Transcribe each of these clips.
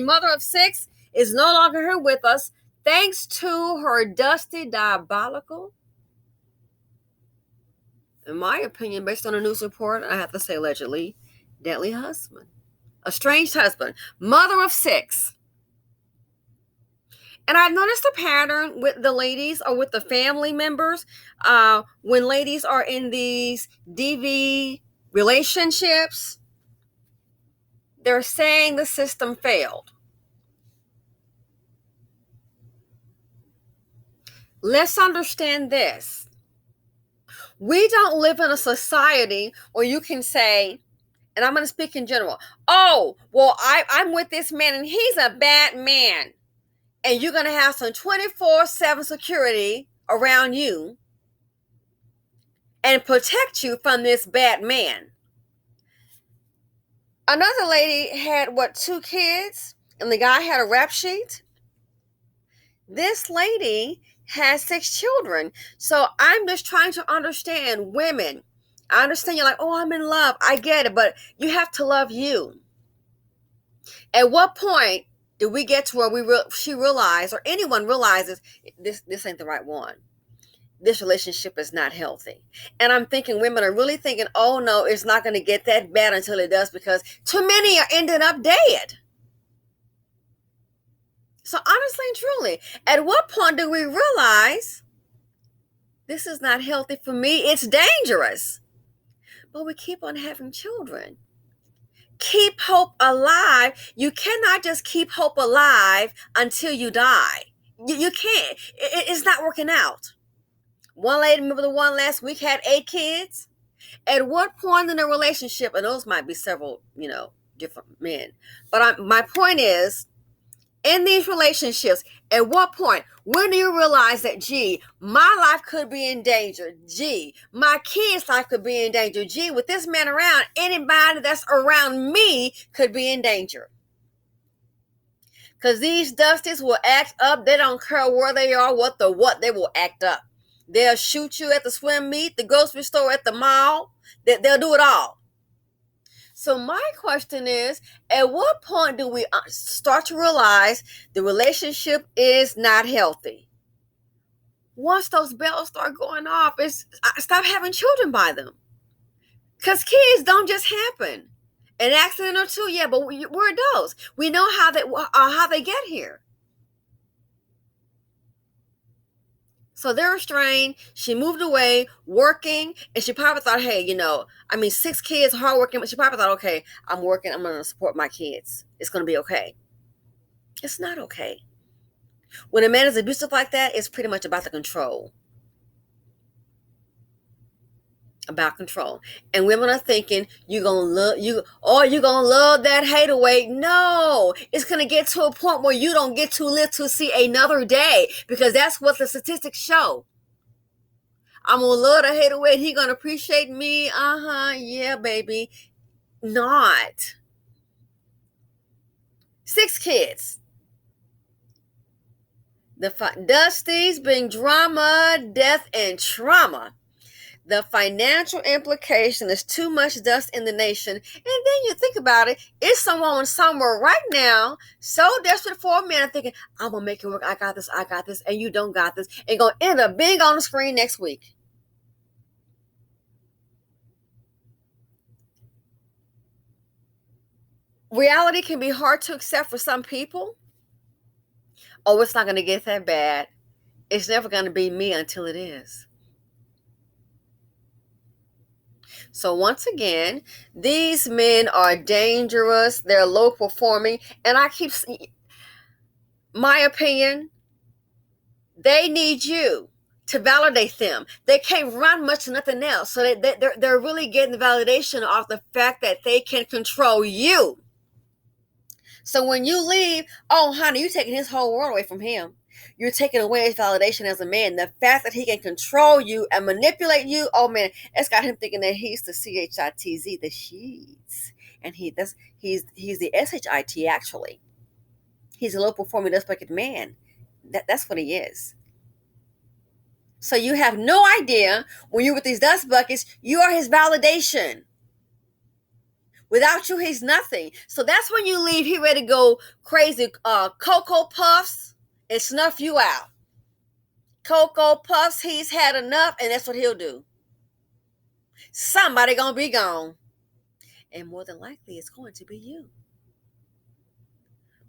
mother of six, is no longer here with us thanks to her dusty, diabolical, in my opinion, based on a news report, I have to say allegedly, deadly husband. Estranged husband. Mother of six. And I've noticed a pattern with the ladies or with the family members when ladies are in these DV relationships, they're saying the system failed. Let's understand this. We don't live in a society where you can say, and I'm going to speak in general, oh, well, I'm with this man and he's a bad man. And you're going to have some 24/7 security around you and protect you from this bad man. Another lady had, 2 kids, and the guy had a rap sheet. This lady has 6 children. So I'm just trying to understand women. I understand you're like, oh, I'm in love. I get it, but you have to love you. At what point do we get to where she realized, or anyone realizes, this ain't the right one? This relationship is not healthy. And I'm thinking women are really thinking, oh no, it's not going to get that bad until it does, because too many are ending up dead. So honestly and truly, at what point do we realize this is not healthy for me? It's dangerous. But we keep on having children. Keep hope alive. You cannot just keep hope alive until you die. You can't. It's not working out. One lady, remember the one last week, had 8 kids? At what point in the relationship, and those might be several, different men, but my point is, in these relationships, at what point, when do you realize that, gee, my life could be in danger? Gee, my kids' life could be in danger. Gee, with this man around, anybody that's around me could be in danger. Because these dusties will act up. They don't care where they are, what, they will act up. They'll shoot you at the swim meet, the grocery store, at the mall. They'll do it all. So my question is, at what point do we start to realize the relationship is not healthy? Once those bells start going off, stop having children by them. Because kids don't just happen. An accident or two, yeah, but we're adults. We know how they get here. So they're estranged. She moved away, working, and she probably thought, hey, 6 kids, hardworking, but she probably thought, okay, I'm working, I'm going to support my kids. It's going to be okay. It's not okay. When a man is abusive like that, it's pretty much about the control. About control. And women are thinking, you're gonna love that hater. Wait, no, it's gonna get to a point where you don't get to live to see another day, because that's what the statistics show. I'm gonna love the hater. Wait, he gonna appreciate me? Yeah, baby. Not. 6 kids. The Dusty's been drama, death, and trauma. The financial implication is too much dust in the nation. And then you think about it, it's someone somewhere right now so desperate for a man, thinking, I'm going to make it work. I got this, and you don't got this. And going to end up being on the screen next week. Reality can be hard to accept for some people. Oh, it's not going to get that bad. It's never going to be me until it is. So once again, these men are dangerous. They're low performing. And my opinion, they need you to validate them. They can't run much of nothing else. So they're really getting the validation off the fact that they can control you. So when you leave, oh, honey, you're taking his whole world away from him. You're taking away his validation as a man. The fact that he can control you and manipulate you, oh man, it's got him thinking that he's the CHITZ, the sheets, and he's the SHIT actually. He's a low performing desperate man. That's what he is. So you have no idea when you're with these dust buckets, you are his validation. Without you, he's nothing. So that's when you leave, he ready to go crazy. Cocoa Puffs and snuff you out. Cocoa Puffs, he's had enough, and that's what he'll do. Somebody gonna be gone. And more than likely, it's going to be you.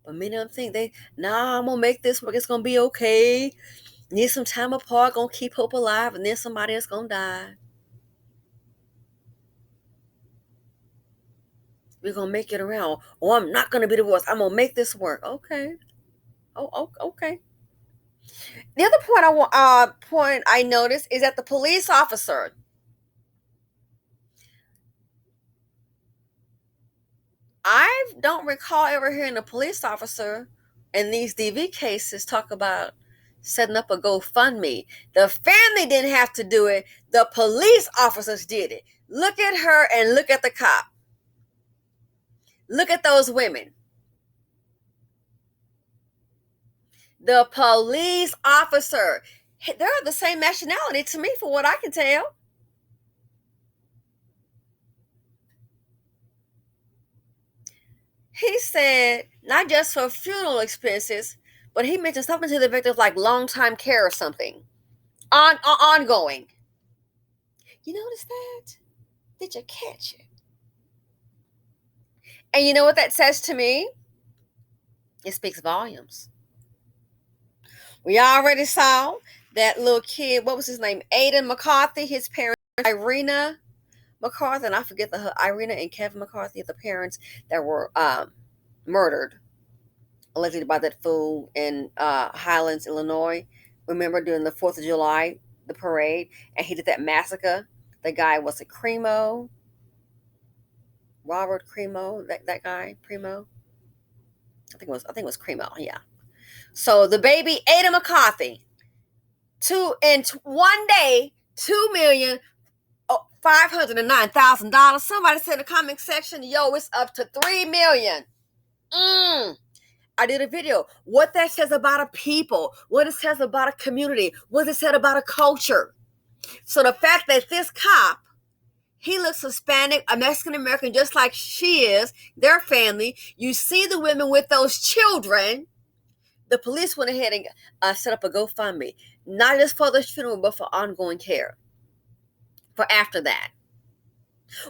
But many of them think I'm gonna make this work. It's gonna be okay. Need some time apart, gonna keep hope alive, and then somebody else gonna die. We're gonna make it around. Oh, I'm not gonna be divorced. I'm gonna make this work. Okay. Oh, okay. The other point I noticed is that the police officer. I don't recall ever hearing a police officer in these DV cases talk about setting up a GoFundMe. The family didn't have to do it. The police officers did it. Look at her and look at the cop. Look at those women. The police officer. They're the same nationality to me, for what I can tell. He said not just for funeral expenses, but he mentioned something to the victims like long-time care or something. Ongoing. You notice that? Did you catch it? And you know what that says to me? It speaks volumes. We already saw that little kid, what was his name? Aiden McCarthy, his parents, Irina McCarthy, and I forget Irina and Kevin McCarthy, the parents that were murdered, allegedly by that fool in Highlands, Illinois. Remember during the 4th of July, the parade, and he did that massacre. The guy was a Cremo. Robert Cremo, that guy, Primo. I think it was Cremo, yeah. So the baby, Ada McCarthy, in one day, $2,509,000. Somebody said in the comment section, yo, it's up to $3 million. I did a video. What that says about a people, what it says about a community, what it said about a culture. So the fact that this cop, he looks Hispanic, a Mexican American, just like she is, their family. You see the women with those children. The police went ahead and set up a GoFundMe, not just for the funeral, but for ongoing care. For after that.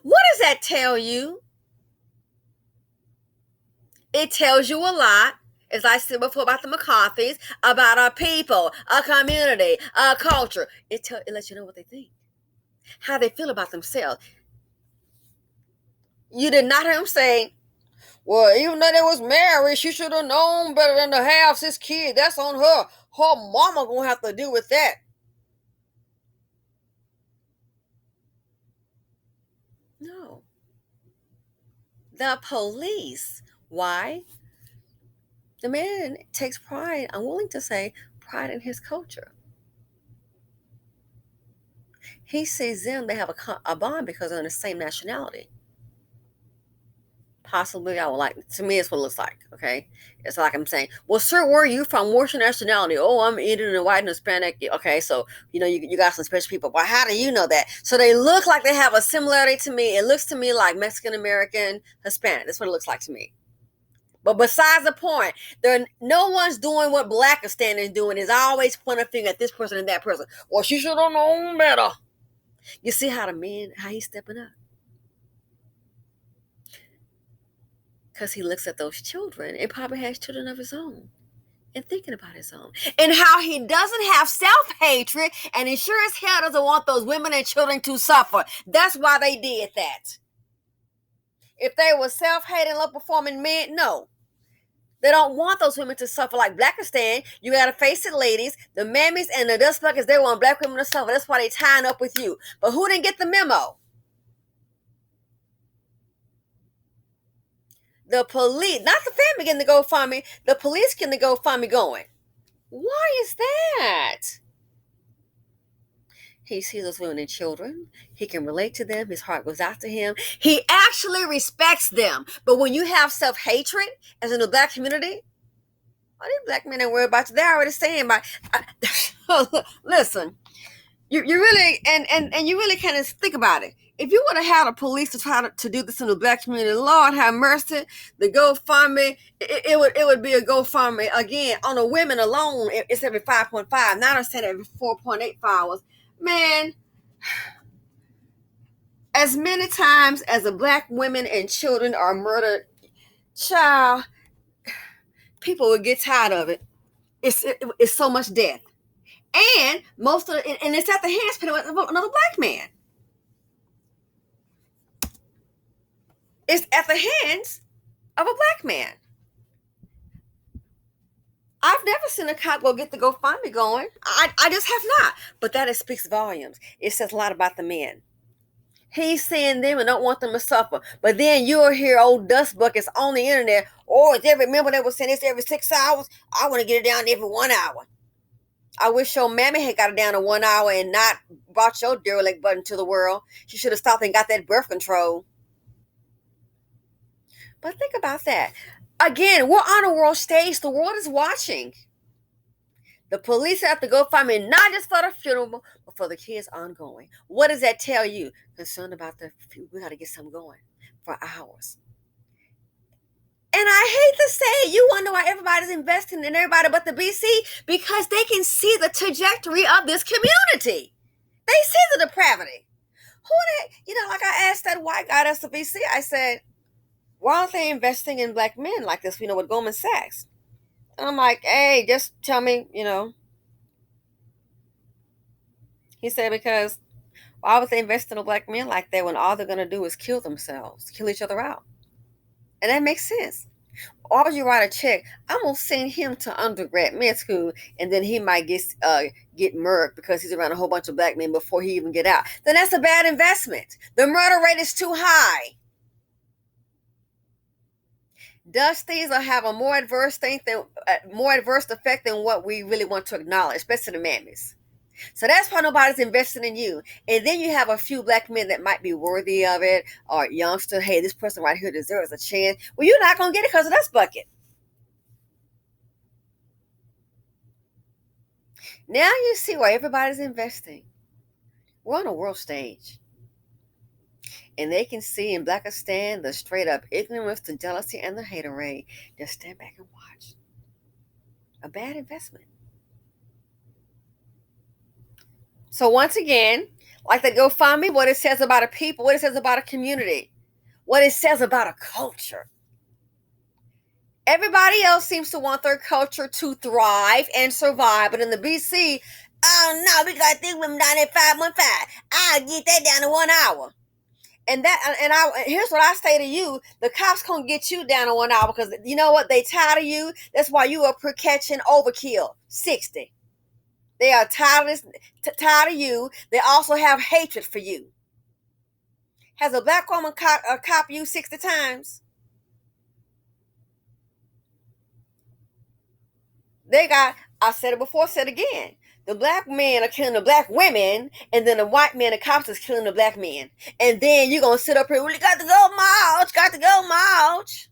What does that tell you? It tells you a lot, as I said before, about the McCarthys, about our people, our community, our culture. It lets you know what they think, how they feel about themselves. You did not hear him say, well, even though they was married, she should have known better than to have this kid. That's on her. Her mama gonna have to deal with that. No. The police. Why? The man takes pride, I'm willing to say, pride in his culture. He sees them, they have a bond because they're in the same nationality. Possibly, I would like, to me, it's what it looks like, okay? It's like I'm saying, well, sir, where are you from? What's your nationality? Oh, I'm Indian and white and Hispanic. Okay, so, you got some special people. Well, how do you know that? So they look like they have a similarity to me. It looks to me like Mexican American, Hispanic. That's what it looks like to me. But besides the point, no one's doing what Blackistan is doing. Is always pointing a finger at this person and that person. Well, she should have known better. You see how he's stepping up. Because he looks at those children and probably has children of his own and thinking about his own. And how he doesn't have self-hatred, and he sure as hell doesn't want those women and children to suffer. That's why they did that. If they were self-hating, low-performing men, no. They don't want those women to suffer like Blackistan. You got to face it, ladies. The mammies and the dust buckets, they want black women to suffer. That's why they tying up with you. But who didn't get the memo? The police, not the family getting the GoFundMe. The police getting the GoFundMe going. Why is that? He sees those women and children. He can relate to them. His heart goes out to him. He actually respects them. But when you have self-hatred as in the black community, these black men ain't worried about you. They're already saying listen, you really, and you really kind of think about it. If you would have had a police to try to do this in the black community, Lord have mercy, the GoFundMe, it would be a GoFundMe again on the women alone. It's every 5.5. Now I'm saying every 4.8 hours. Man, as many times as the black women and children are murdered, child, people would get tired of it. It's so much death, and most of and it's at the hands of another black man. It's at the hands of a black man. I've never seen a cop go get the GoFundMe going. I just have not. But that speaks volumes. It says a lot about the men. He's seeing them and don't want them to suffer. But then you'll hear old dust buckets on the internet. Oh, it's every member that was saying this every 6 hours. I want to get it down to every 1 hour. I wish your mammy had got it down to 1 hour and not brought your derelict button to the world. She should have stopped and got that birth control. But think about that. Again, we're on a world stage. The world is watching. The police have to go find me, not just for the funeral, but for the kids ongoing. What does that tell you? Concerned about we got to get something going for hours. And I hate to say it, you wonder why everybody's investing in everybody but the BC, because they can see the trajectory of this community. They see the depravity. Like I asked that white guy that's the BC, I said, why aren't they investing in black men like this, with Goldman Sachs? And I'm like, hey, just tell me, He said, because why would they invest in a black man like that when all they're going to do is kill themselves, kill each other out? And that makes sense. Why would you write a check? I'm going to send him to undergrad med school, and then he might get murked because he's around a whole bunch of black men before he even get out. Then that's a bad investment. The murder rate is too high. Does things have a more adverse effect than what we really want to acknowledge, especially the mammies. So that's why nobody's investing in you. And then you have a few black men that might be worthy of it, or youngster. Hey, this person right here deserves a chance. Well, you're not going to get it because of that bucket. Now you see why everybody's investing. We're on a world stage. And they can see in Blackistan the straight up ignorance, the jealousy, and the haterade. Just stand back and watch. A bad investment. So once again, like the GoFundMe, what it says about a people, what it says about a community, what it says about a culture. Everybody else seems to want their culture to thrive and survive, but in the BC, oh no, we got these women down at 5.5. I'll get that down to 1 hour. And here's what I say to you: the cops can't get you down to 1 hour because you know what? They tired of you. That's why you up here catching overkill 60. They are tired of you. They also have hatred for you. Has a black woman cop you 60 times? I said it before, said it again. The black men are killing the black women, and then the white men, the cops, is killing the black men. And then you're going to sit up here, well, you got to go march.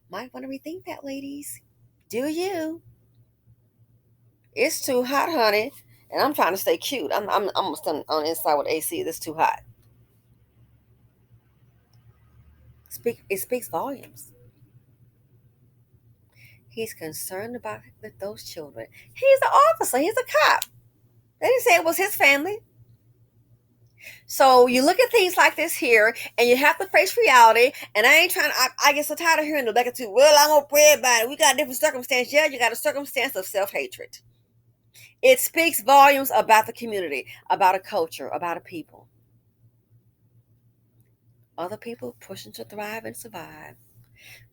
Might want to rethink that, ladies. Do you? It's too hot, honey. And I'm trying to stay cute. I'm almost on the inside with AC. It's too hot. It speaks volumes. He's concerned about those children. He's an officer. He's a cop. They didn't say it was his family. So you look at things like this here, and you have to face reality. And I get so tired of hearing the back of two. Well, I'm gonna pray about it. We got different circumstances. Yeah, you got a circumstance of self-hatred. It speaks volumes about the community, about a culture, about a people. Other people pushing to thrive and survive.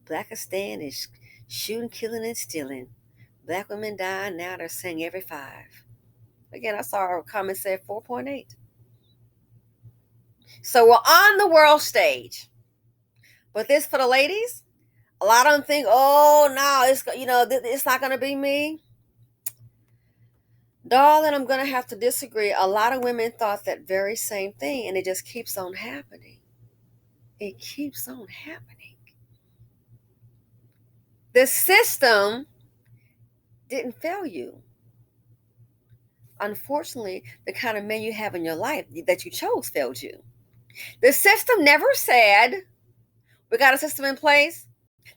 Blackistan is shooting, killing, and stealing. Black women dying, now they're saying every 5. Again, I saw a comment said 4.8. So we're on the world stage. But this for the ladies, a lot of them think, oh, no, it's not going to be me. Darling, I'm going to have to disagree. A lot of women thought that very same thing, and it just keeps on happening. It keeps on happening. The system didn't fail you. Unfortunately, the kind of men you have in your life that you chose failed you. The system never said, we got a system in place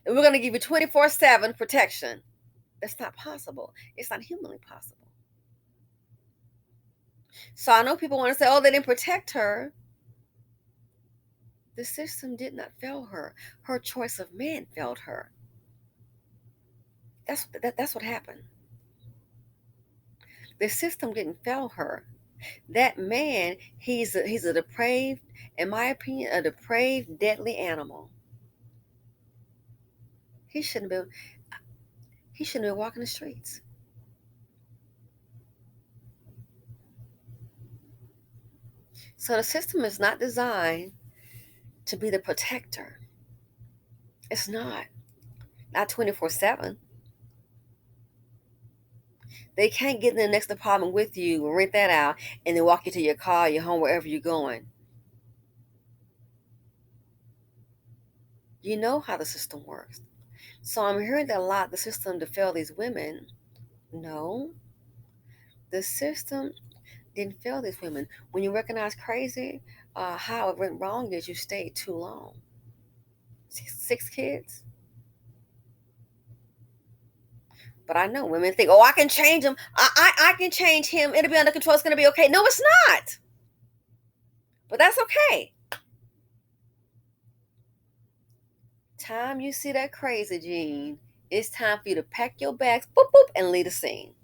and we're going to give you 24/7 protection. That's not possible. It's not humanly possible. So I know people want to say, oh, they didn't protect her. The system did not fail her. Her choice of man failed her. That's what happened. The system didn't fail her. That man, he's a depraved, in my opinion, a depraved, deadly animal. He shouldn't be. He shouldn't be walking the streets. So the system is not designed to be the protector. It's not 24/7. They can't get in the next apartment with you, rent that out, and then walk you to your car, your home, wherever you're going. You know how the system works. So I'm hearing that a lot, the system to fail these women. No, the system didn't fail these women. When you recognize crazy, how it went wrong is you stayed too long. Six kids. But I know women think, oh, I can change him. I can change him. It'll be under control. It's going to be okay. No, it's not. But that's okay. Time you see that crazy gene, it's time for you to pack your bags, boop, boop, and leave the scene.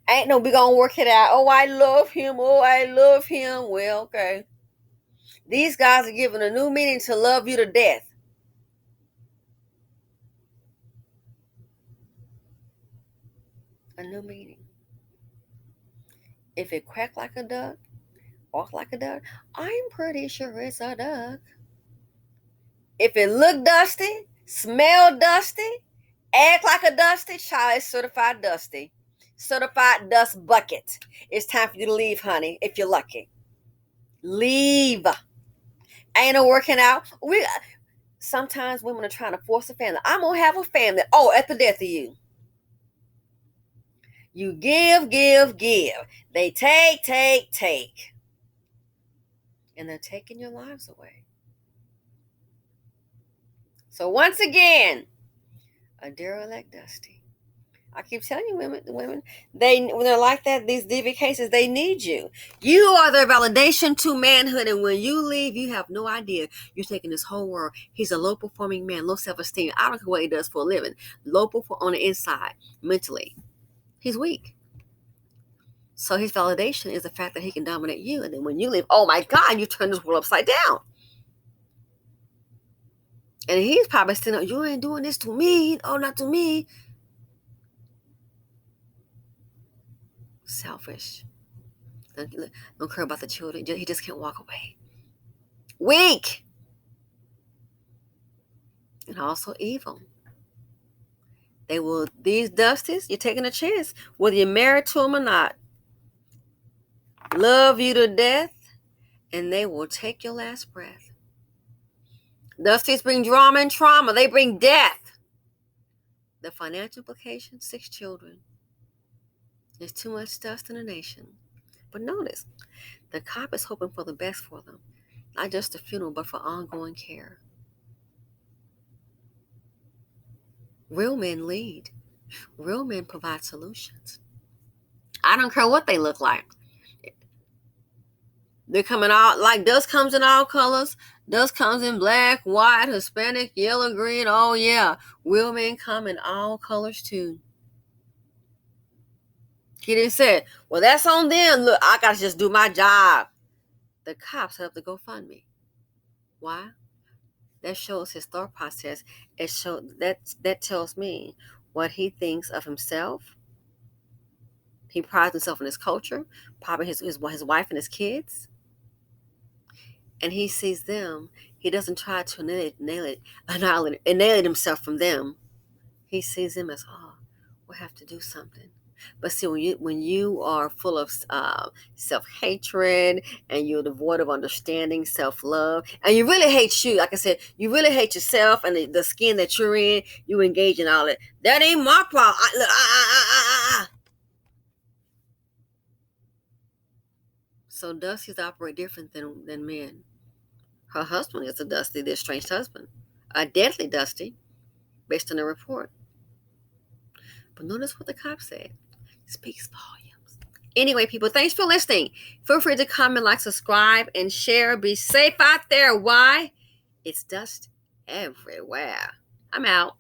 Ain't no, we going to work it out. Oh, I love him. Oh, I love him. Well, okay. These guys are giving a new meaning to love you to death. A new meaning. If it quack like a duck, walk like a duck, I'm pretty sure it's a duck. If it look dusty, smell dusty, act like a dusty, child, it's certified dusty. Certified dust bucket. It's time for you to leave, honey, if you're lucky. Leave. Ain't no working out. Sometimes women are trying to force a family. I'm gonna have a family. Oh, at the death of you. You give, give, give. They take, take, take. And they're taking your lives away. So once again, a derelict dusty. I keep telling you, women, when they're like that, these DV cases, they need you. You are their validation to manhood, and when you leave, you have no idea. You're taking this whole world. He's a low-performing man, low self-esteem. I don't care what he does for a living. On the inside, mentally. He's weak. So his validation is the fact that he can dominate you, and then when you leave, oh my God, you turn this world upside down. And he's probably still, you ain't doing this to me. Oh, not to me. Selfish. Don't care about the children. He just can't walk away. Weak. And also evil. These dusties, you're taking a chance, whether you're married to them or not, love you to death, and they will take your last breath. Dusties bring drama and trauma. They bring death. The financial implications, 6 children. There's too much dust in the nation. But notice, the cop is hoping for the best for them. Not just a funeral, but for ongoing care. Real men lead. Real men provide solutions. I don't care what they look like. They're coming out like dust comes in all colors. Dust comes in black, white, Hispanic, yellow, green. Oh yeah, real men come in all colors too. He didn't say, well, that's on them. Look, I gotta just do my job. The cops have to GoFundMe. Why? That shows his thought process. That tells me what he thinks of himself. He prides himself in his culture, probably his wife and his kids. And he sees them. He doesn't try to annihilate himself from them. He sees them as, oh, we'll have to do something. But see, when you are full of self-hatred and you're devoid of understanding, self-love, and you really hate you, like I said, you really hate yourself and the skin that you're in, you engage in all that. That ain't my problem. So Dusty's operate different than men. Her husband is a Dusty, the estranged husband. A deadly Dusty, based on the report. But notice what the cop said. Speaks volumes. Anyway, people, thanks for listening. Feel free to comment, like, subscribe, and share. Be safe out there. Why? It's dust everywhere. I'm out.